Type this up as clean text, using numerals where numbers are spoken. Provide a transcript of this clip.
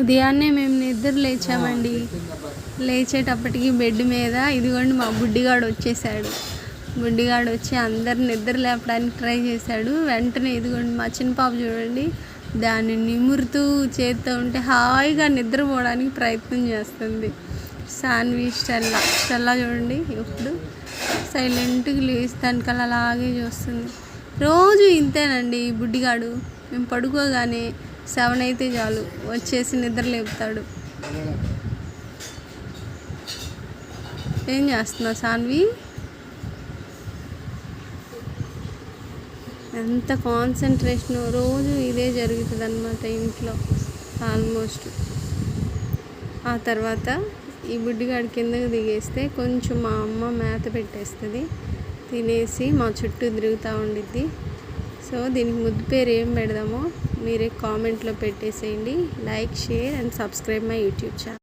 ఉదయాన్నే మేము నిద్ర లేచామండి. లేచేటప్పటికి బెడ్ మీద ఇదిగోండి మా బుడ్డిగాడు వచ్చేసాడు. బుడ్డిగాడు వచ్చి అందరు నిద్ర లేపడానికి ట్రై చేశాడు. వెంటనే ఇదిగోండి మా చిన్న పాప చూడండి, దాన్ని నిమురుతూ చేస్తూ ఉంటే హాయిగా నిద్రపోవడానికి ప్రయత్నం చేస్తుంది. సాన్వి స్టెల్లా చూడండి, ఎప్పుడు సైలెంట్గా లేచి దానికల్లా అలాగే చూస్తుంది. రోజు ఇంతేనండి బుడ్డిగాడు. మేము పడుకోగానే 7 అయితే చాలు వచ్చేసి నిద్ర లేపుతాడు. ఏం చేస్తున్నావు సాన్వి? ఎంత కాన్సన్ట్రేషన్, రోజు ఇదే జరుగుతుంది అన్నమాట ఇంట్లో ఆల్మోస్ట్. ఆ తర్వాత ఈ బుడ్డిగాడి కిందకి దిగేస్తే కొంచెం మా అమ్మ మేత పెట్టేస్తుంది, తినేసి మా చుట్టూ తిరుగుతూ ఉండిద్ది. సో దీనికి ముద్దు పేరు ఏం పెడదామో మీరే కామెంట్లో పెట్టేసేయండి. Like, share and subscribe my YouTube channel.